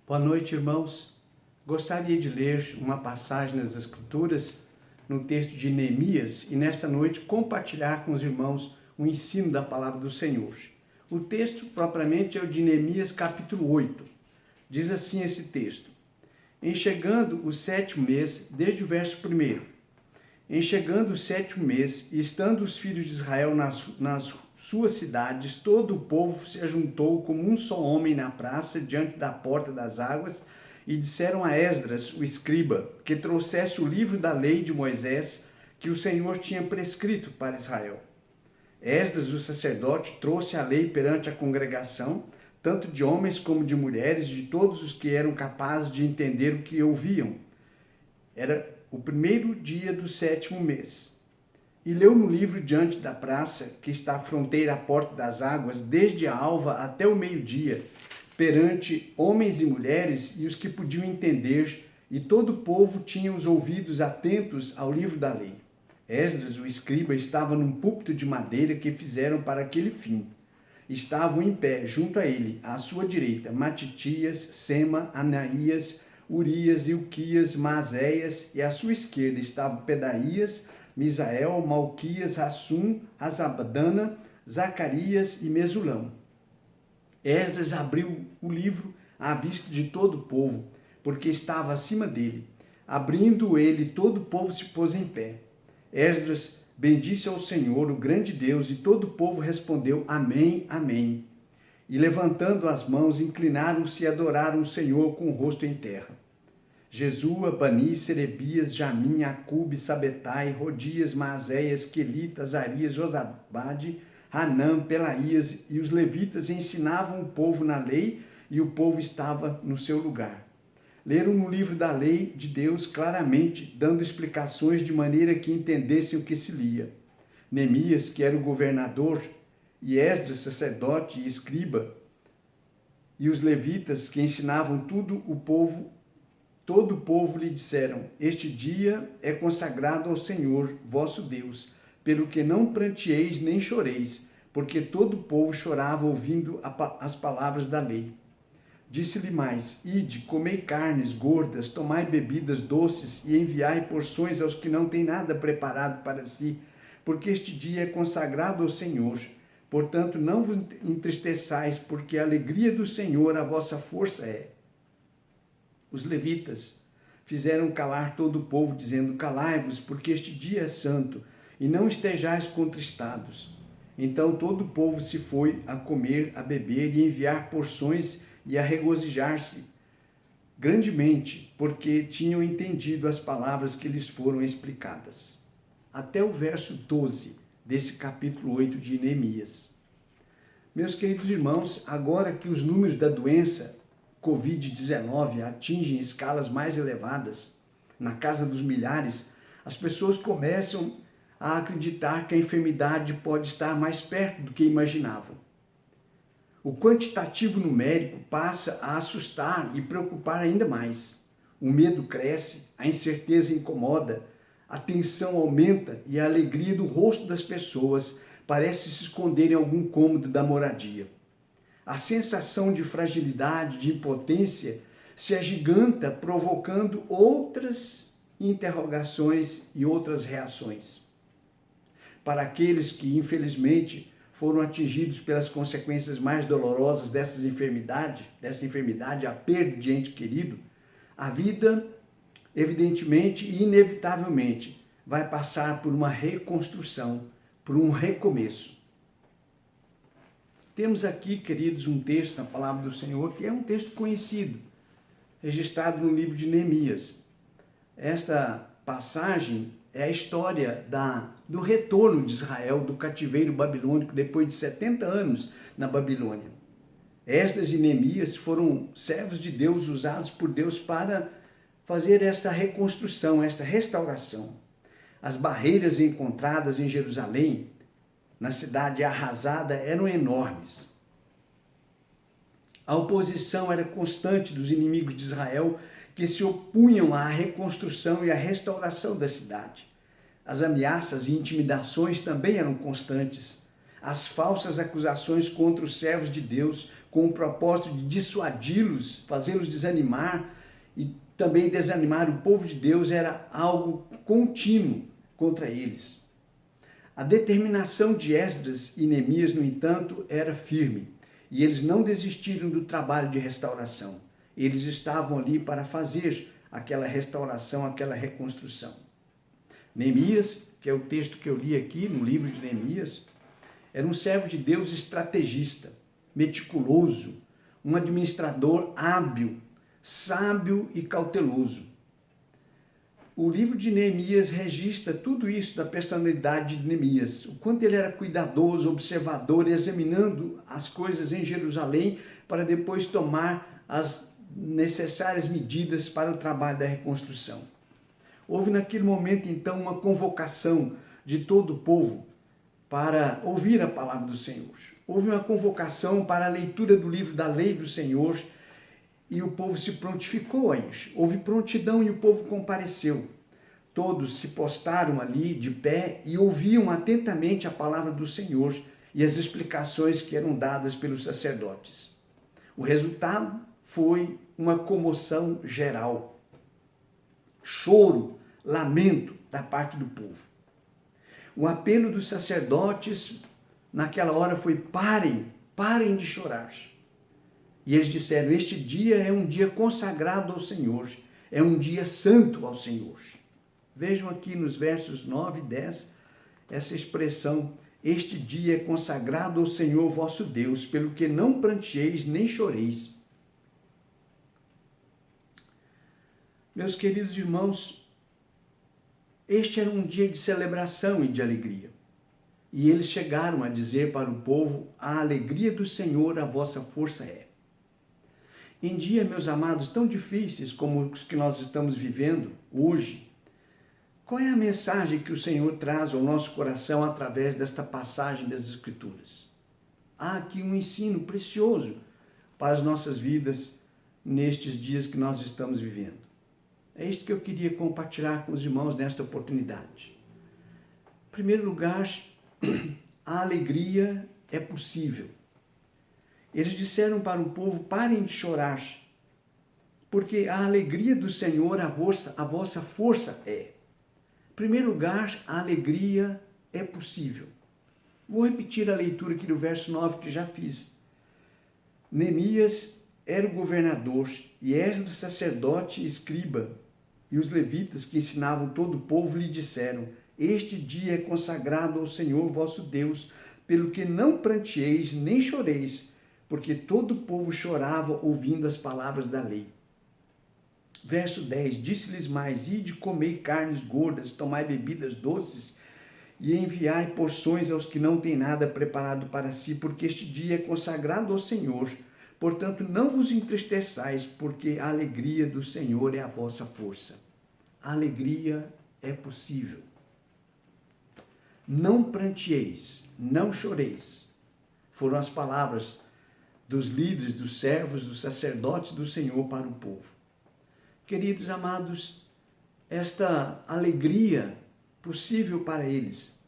Boa noite, irmãos. Gostaria de ler uma passagem nas Escrituras, no texto de Neemias, e nesta noite compartilhar com os irmãos o ensino da palavra do Senhor. O texto propriamente é o de Neemias capítulo 8. Diz assim esse texto: Em chegando o 7º mês, desde o verso 1, em chegando o 7º mês, e estando os filhos de Israel nas suas cidades, todo o povo se ajuntou como um só homem na praça, diante da porta das águas, e disseram a Esdras, o escriba, que trouxesse o livro da lei de Moisés, que o Senhor tinha prescrito para Israel. Esdras, o sacerdote, trouxe a lei perante a congregação, tanto de homens como de mulheres, de todos os que eram capazes de entender o que ouviam. Era o 1º dia do 7º mês. E leu no livro diante da praça, que está à fronteira à porta das águas, desde a alva até o meio-dia, perante homens e mulheres e os que podiam entender, e todo o povo tinha os ouvidos atentos ao livro da lei. Esdras, o escriba, estava num púlpito de madeira que fizeram para aquele fim. Estavam em pé, junto a ele, à sua direita, Matitias, Sema, Anaías, Urias, Ilquias, Maséias, e à sua esquerda estavam Pedaías, Misael, Malquias, Hassum, Azabdana, Zacarias e Mesulão. Esdras abriu o livro à vista de todo o povo, porque estava acima dele. Abrindo ele, todo o povo se pôs em pé. Esdras bendisse ao Senhor, o grande Deus, e todo o povo respondeu: Amém, Amém. E levantando as mãos, inclinaram-se e adoraram o Senhor com o rosto em terra. Jesua, Bani, Serebias, Jamim, Acube, Sabetai, Rodias, Maséias, Quelita, Azarias, Josabade, Hanã, Pelaías e os levitas ensinavam o povo na lei, e o povo estava no seu lugar. Leram no livro da lei de Deus claramente, dando explicações de maneira que entendessem o que se lia. Neemias, que era o governador, e Esdras, sacerdote e escriba, e os levitas que ensinavam todo o povo lhe disseram: Este dia é consagrado ao Senhor, vosso Deus, pelo que não pranteeis nem choreis, porque todo o povo chorava ouvindo as palavras da lei. Disse-lhe mais: Ide, comei carnes gordas, tomai bebidas doces e enviai porções aos que não têm nada preparado para si, porque este dia é consagrado ao Senhor. Portanto, não vos entristeçais, porque a alegria do Senhor a vossa força é. Os levitas fizeram calar todo o povo, dizendo: Calai-vos, porque este dia é santo, e não estejais contristados. Então todo o povo se foi a comer, a beber e enviar porções e a regozijar-se grandemente, porque tinham entendido as palavras que lhes foram explicadas. Até o verso 12 desse capítulo 8 de Neemias. Meus queridos irmãos, agora que os números da doença Covid-19 atingem escalas mais elevadas, na casa dos milhares, as pessoas começam a acreditar que a enfermidade pode estar mais perto do que imaginavam. O quantitativo numérico passa a assustar e preocupar ainda mais. O medo cresce, a incerteza incomoda, a tensão aumenta e a alegria do rosto das pessoas parece se esconder em algum cômodo da moradia. A sensação de fragilidade, de impotência, se agiganta, provocando outras interrogações e outras reações. Para aqueles que, infelizmente, foram atingidos pelas consequências mais dolorosas dessa enfermidade, a perda de ente querido, a vida, evidentemente e inevitavelmente, vai passar por uma reconstrução, por um recomeço. Temos aqui, queridos, um texto na palavra do Senhor, que é um texto conhecido, registrado no livro de Neemias. Esta passagem é a história do retorno de Israel do cativeiro babilônico depois de 70 anos na Babilônia. Esdras e Neemias foram servos de Deus usados por Deus para fazer esta reconstrução, esta restauração. As barreiras encontradas em Jerusalém, na cidade arrasada, eram enormes. A oposição era constante dos inimigos de Israel, que se opunham à reconstrução e à restauração da cidade. As ameaças e intimidações também eram constantes. As falsas acusações contra os servos de Deus com o propósito de dissuadi-los, fazê-los desanimar e também desanimar o povo de Deus, era algo contínuo contra eles. A determinação de Esdras e Neemias, no entanto, era firme, e eles não desistiram do trabalho de restauração. Eles estavam ali para fazer aquela restauração, aquela reconstrução. Neemias, que é o texto que eu li aqui no livro de Neemias, era um servo de Deus estrategista, meticuloso, um administrador hábil, sábio e cauteloso. O livro de Neemias registra tudo isso da personalidade de Neemias, o quanto ele era cuidadoso, observador, examinando as coisas em Jerusalém para depois tomar as necessárias medidas para o trabalho da reconstrução. Houve naquele momento, então, uma convocação de todo o povo para ouvir a palavra do Senhor. Houve uma convocação para a leitura do livro da lei do Senhor e o povo se prontificou a isso. Houve prontidão e o povo compareceu. Todos se postaram ali de pé e ouviam atentamente a palavra do Senhor e as explicações que eram dadas pelos sacerdotes. O resultado foi uma comoção geral. Choro, lamento da parte do povo. O apelo dos sacerdotes naquela hora foi: parem de chorar. E eles disseram: este dia é um dia consagrado ao Senhor, é um dia santo ao Senhor. Vejam aqui nos versos 9 e 10 essa expressão: este dia é consagrado ao Senhor vosso Deus, pelo que não pranteeis nem choreis. Meus queridos irmãos, este era um dia de celebração e de alegria. E eles chegaram a dizer para o povo: a alegria do Senhor a vossa força é. Em dia, meus amados, tão difíceis como os que nós estamos vivendo hoje, qual é a mensagem que o Senhor traz ao nosso coração através desta passagem das Escrituras? Há aqui um ensino precioso para as nossas vidas nestes dias que nós estamos vivendo. É isto que eu queria compartilhar com os irmãos nesta oportunidade. Em primeiro lugar, a alegria é possível. Eles disseram para o povo: parem de chorar, porque a alegria do Senhor a vossa força é. Em primeiro lugar, a alegria é possível. Vou repetir a leitura aqui do verso 9 que já fiz. Neemias era o governador e Esdras, sacerdote e escriba, e os levitas que ensinavam todo o povo lhe disseram: este dia é consagrado ao Senhor vosso Deus, pelo que não pranteeis nem choreis, porque todo o povo chorava ouvindo as palavras da lei. Verso 10, disse-lhes mais: ide, comei carnes gordas, tomai bebidas doces, e enviai porções aos que não têm nada preparado para si, porque este dia é consagrado ao Senhor. Portanto, não vos entristeçais, porque a alegria do Senhor é a vossa força. A alegria é possível. Não pranteeis, não choreis. Foram as palavras dos líderes, dos servos, dos sacerdotes do Senhor para o povo. Queridos amados, esta alegria possível para eles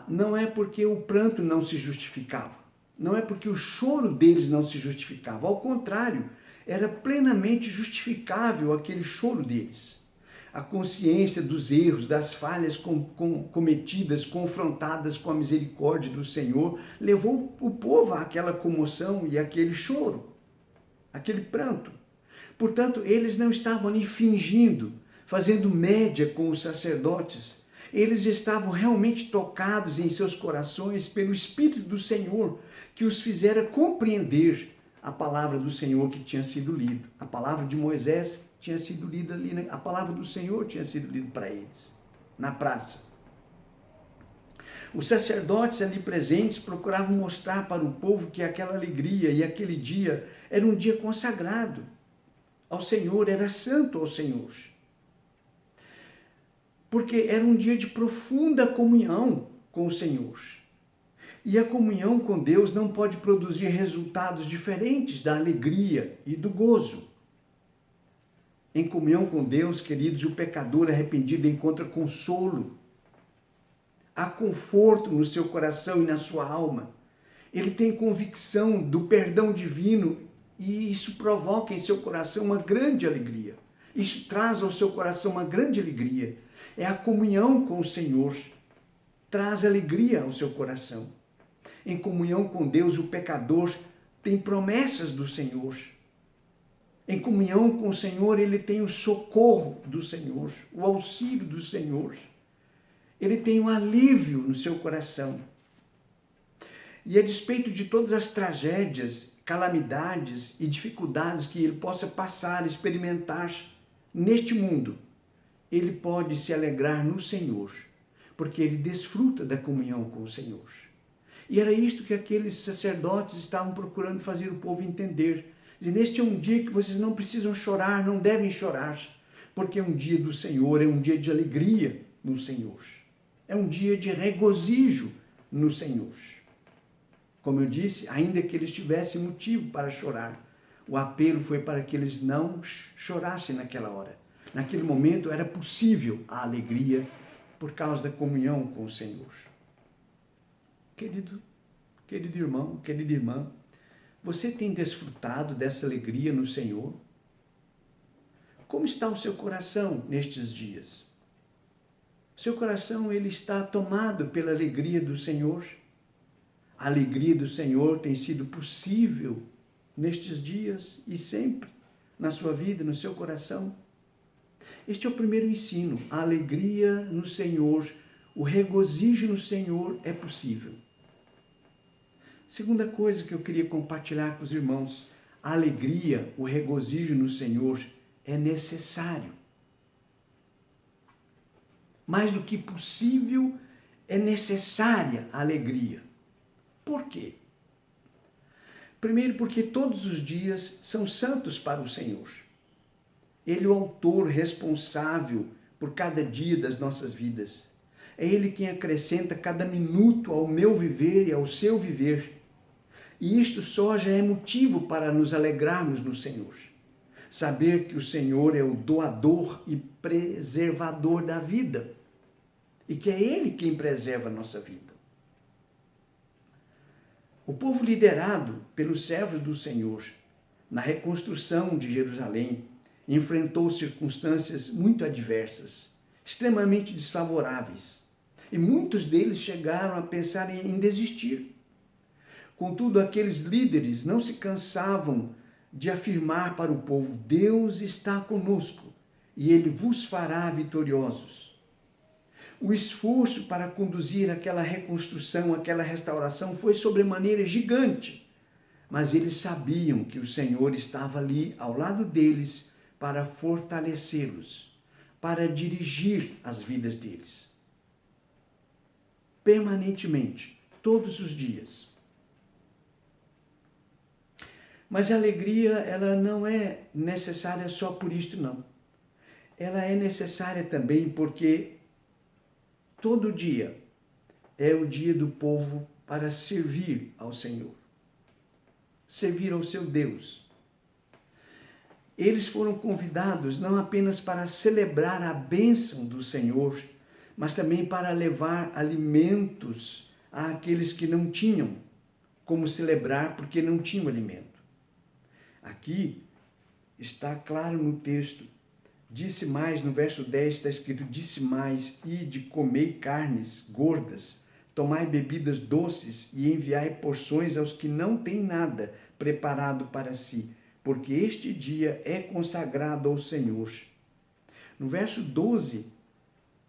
não é porque o pranto não se justificava. Não é porque o choro deles não se justificava. Ao contrário, era plenamente justificável aquele choro deles. A consciência dos erros, das falhas cometidas, confrontadas com a misericórdia do Senhor, levou o povo àquela comoção e àquele choro, aquele pranto. Portanto, eles não estavam ali fingindo, fazendo média com os sacerdotes. Eles estavam realmente tocados em seus corações pelo Espírito do Senhor, que os fizera compreender a palavra do Senhor que tinha sido lida. A palavra de Moisés tinha sido lida ali, né? A palavra do Senhor tinha sido lida para eles, na praça. Os sacerdotes ali presentes procuravam mostrar para o povo que aquela alegria e aquele dia era um dia consagrado ao Senhor, era santo ao Senhor. Porque era um dia de profunda comunhão com o Senhor. E a comunhão com Deus não pode produzir resultados diferentes da alegria e do gozo. Em comunhão com Deus, queridos, o pecador arrependido encontra consolo. Há conforto no seu coração e na sua alma. ele tem convicção do perdão divino e isso provoca em seu coração uma grande alegria. Isso traz ao seu coração uma grande alegria. É a comunhão com o Senhor. Traz alegria ao seu coração. Em comunhão com Deus, o pecador tem promessas do Senhor. Em comunhão com o Senhor, ele tem o socorro do Senhor, o auxílio do Senhor. Ele tem um alívio no seu coração. E a despeito de todas as tragédias, calamidades e dificuldades que ele possa passar, experimentar neste mundo, ele pode se alegrar no Senhor, porque ele desfruta da comunhão com o Senhor. E era isto que aqueles sacerdotes estavam procurando fazer o povo entender. Dizendo, este é um dia que vocês não precisam chorar, não devem chorar, porque é um dia do Senhor, é um dia de alegria no Senhor. É um dia de regozijo no Senhor. Como eu disse, ainda que eles tivessem motivo para chorar, o apelo foi para que eles não chorassem naquela hora. Naquele momento era possível a alegria por causa da comunhão com o Senhor. Querido irmão, querida irmã, você tem desfrutado dessa alegria no Senhor? Como está o seu coração nestes dias? Seu coração, ele está tomado pela alegria do Senhor? A alegria do Senhor tem sido possível nestes dias e sempre na sua vida, no seu coração? Este é o primeiro ensino. A alegria no Senhor, o regozijo no Senhor é possível. Segunda coisa que eu queria compartilhar com os irmãos, a alegria, o regozijo no Senhor é necessário. Mais do que possível, é necessária a alegria. Por quê? Primeiro, porque todos os dias são santos para o Senhor. Ele é o autor responsável por cada dia das nossas vidas. É Ele quem acrescenta cada minuto ao meu viver e ao seu viver. E isto só já é motivo para nos alegrarmos no Senhor. Saber que o Senhor é o doador e preservador da vida. E que é Ele quem preserva a nossa vida. O povo liderado pelos servos do Senhor, na reconstrução de Jerusalém, enfrentou circunstâncias muito adversas, extremamente desfavoráveis. E muitos deles chegaram a pensar em desistir. Contudo, aqueles líderes não se cansavam de afirmar para o povo: Deus está conosco e Ele vos fará vitoriosos. O esforço para conduzir aquela reconstrução, aquela restauração foi sobremaneira gigante, mas eles sabiam que o Senhor estava ali ao lado deles para fortalecê-los, para dirigir as vidas deles. Permanentemente, todos os dias. Mas a alegria, ela não é necessária só por isto, não. Ela é necessária também porque todo dia é o dia do povo para servir ao Senhor. Servir ao seu Deus. Eles foram convidados não apenas para celebrar a bênção do Senhor, mas também para levar alimentos àqueles que não tinham como celebrar porque não tinham alimento. Aqui está claro no texto, disse mais, no verso 10 está escrito, disse mais, ide, comei carnes gordas, tomai bebidas doces e enviai porções aos que não têm nada preparado para si, porque este dia é consagrado ao Senhor. No verso 12,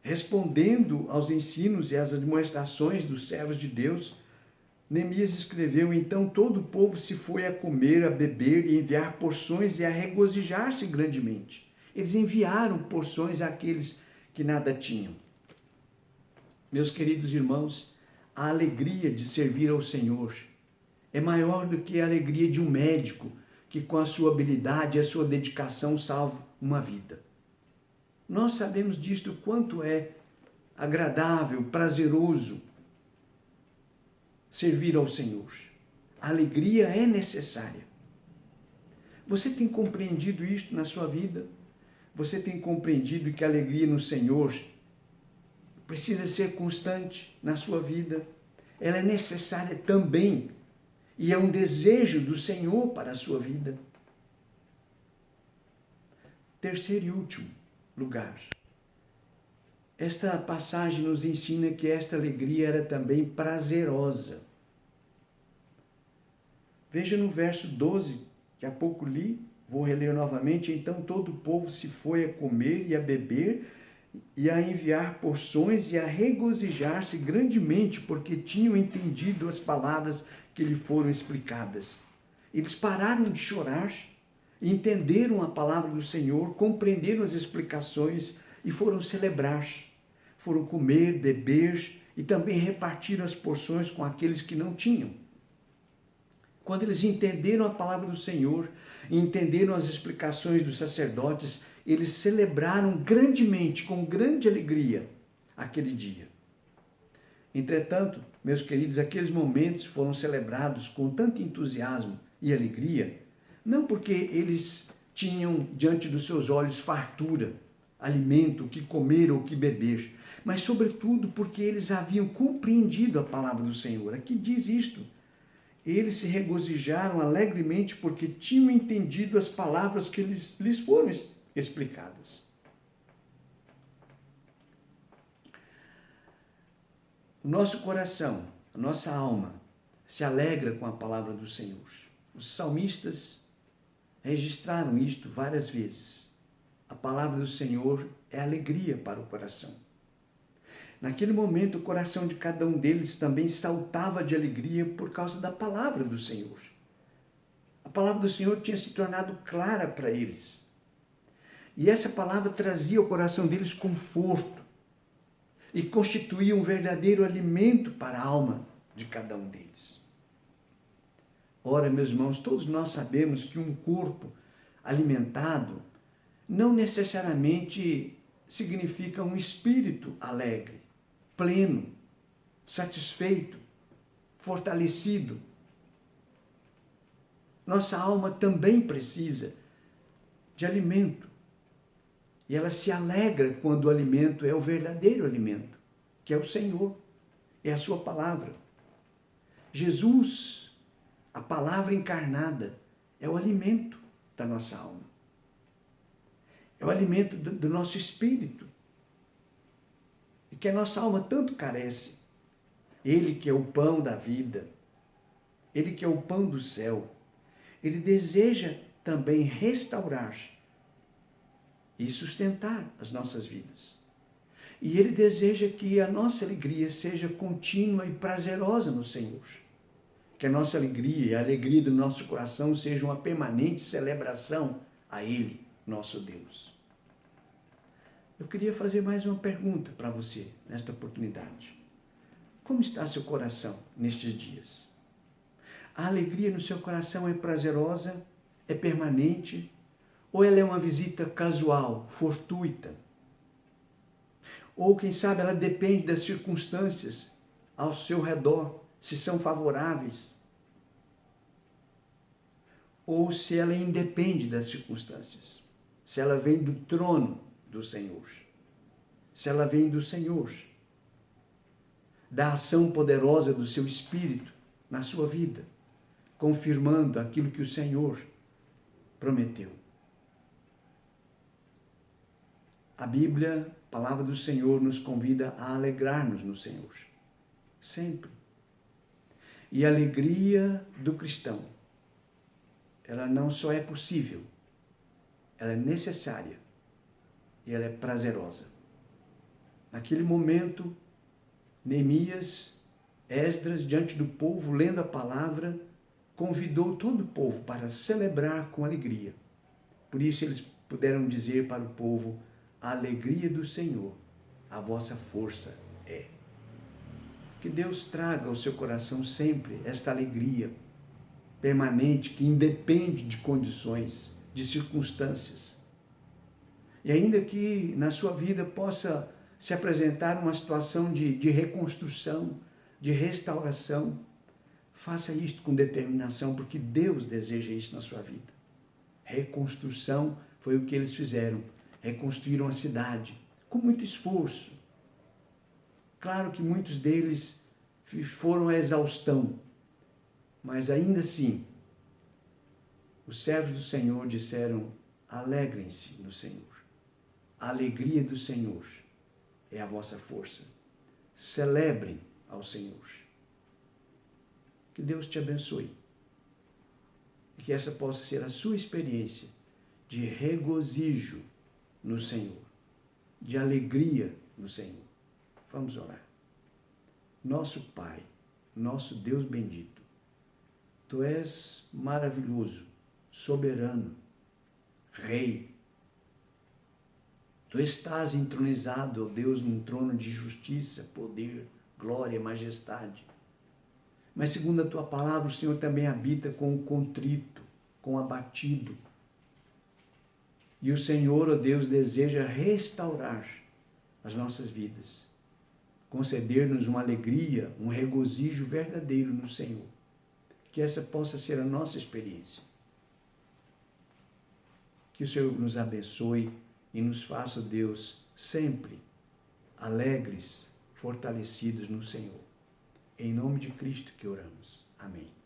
respondendo aos ensinos e às admoestações dos servos de Deus, Neemias escreveu, então todo o povo se foi a comer, a beber e enviar porções e a regozijar-se grandemente. Eles enviaram porções àqueles que nada tinham. Meus queridos irmãos, a alegria de servir ao Senhor é maior do que a alegria de um médico que com a sua habilidade e a sua dedicação salva uma vida. Nós sabemos disto quanto é agradável, prazeroso servir ao Senhor. A alegria é necessária. Você tem compreendido isto na sua vida? Você tem compreendido que a alegria no Senhor precisa ser constante na sua vida? Ela é necessária também e é um desejo do Senhor para a sua vida. Terceiro e último lugar. Esta passagem nos ensina que esta alegria era também prazerosa. Veja no verso 12, que há pouco li, vou reler novamente. Então todo o povo se foi a comer e a beber, e a enviar porções e a regozijar-se grandemente, porque tinham entendido as palavras que lhe foram explicadas. Eles pararam de chorar, entenderam a palavra do Senhor, compreenderam as explicações e foram celebrar. Foram comer, beber e também repartiram as porções com aqueles que não tinham. Quando eles entenderam a palavra do Senhor e entenderam as explicações dos sacerdotes, eles celebraram grandemente, com grande alegria, aquele dia. Entretanto, meus queridos, aqueles momentos foram celebrados com tanto entusiasmo e alegria, não porque eles tinham diante dos seus olhos fartura, alimento, o que comer ou o que beber, mas sobretudo porque eles haviam compreendido a palavra do Senhor. Aqui diz isto: eles se regozijaram alegremente porque tinham entendido as palavras que lhes foram explicadas. O nosso coração, a nossa alma, se alegra com a palavra do Senhor. Os salmistas registraram isto várias vezes. A palavra do Senhor é alegria para o coração. Naquele momento, o coração de cada um deles também saltava de alegria por causa da palavra do Senhor. A palavra do Senhor tinha se tornado clara para eles. E essa palavra trazia ao coração deles conforto e constituía um verdadeiro alimento para a alma de cada um deles. Ora, meus irmãos, todos nós sabemos que um corpo alimentado não necessariamente significa um espírito alegre, pleno, satisfeito, fortalecido. Nossa alma também precisa de alimento. E ela se alegra quando o alimento é o verdadeiro alimento, que é o Senhor, é a sua palavra. Jesus, a palavra encarnada, é o alimento da nossa alma. É o alimento do nosso espírito. E que a nossa alma tanto carece. Ele que é o pão da vida, Ele que é o pão do céu, Ele deseja também restaurar e sustentar as nossas vidas. E Ele deseja que a nossa alegria seja contínua e prazerosa no Senhor. Que a nossa alegria e a alegria do nosso coração seja uma permanente celebração a Ele, nosso Deus. Eu queria fazer mais uma pergunta para você nesta oportunidade. Como está seu coração nestes dias? A alegria no seu coração é prazerosa, é permanente, ou ela é uma visita casual, fortuita? Ou, quem sabe, ela depende das circunstâncias ao seu redor, se são favoráveis? Ou se ela independe das circunstâncias? Se ela vem do trono do Senhor? Se ela vem do Senhor? Da ação poderosa do seu Espírito na sua vida, confirmando aquilo que o Senhor prometeu. A Bíblia, a palavra do Senhor, nos convida a alegrar-nos no Senhor, sempre. E a alegria do cristão, ela não só é possível, ela é necessária e ela é prazerosa. Naquele momento, Neemias, Esdras, diante do povo, lendo a palavra, convidou todo o povo para celebrar com alegria. Por isso eles puderam dizer para o povo: a alegria do Senhor, a vossa força é. Que Deus traga ao seu coração sempre esta alegria permanente, que independe de condições, de circunstâncias. E ainda que na sua vida possa se apresentar uma situação de reconstrução, de restauração, faça isto com determinação, porque Deus deseja isso na sua vida. Reconstrução foi o que eles fizeram. Reconstruíram a cidade com muito esforço. Claro que muitos deles foram à exaustão, Mas ainda assim, os servos do Senhor disseram: alegrem-se no Senhor. A alegria do Senhor é a vossa força. Celebrem ao Senhor. Que Deus te abençoe. E que essa possa ser a sua experiência de regozijo no Senhor, de alegria no Senhor. Vamos orar. Nosso Pai, nosso Deus bendito, Tu és maravilhoso, soberano, Rei. Tu estás entronizado, ó Deus, num trono de justiça, poder, glória, majestade. Mas segundo a Tua palavra, o Senhor também habita com o contrito, com o abatido. E o Senhor, ó Deus, deseja restaurar as nossas vidas, conceder-nos uma alegria, um regozijo verdadeiro no Senhor. Que essa possa ser a nossa experiência. Que o Senhor nos abençoe e nos faça, Deus, sempre alegres, fortalecidos no Senhor. Em nome de Cristo que oramos. Amém.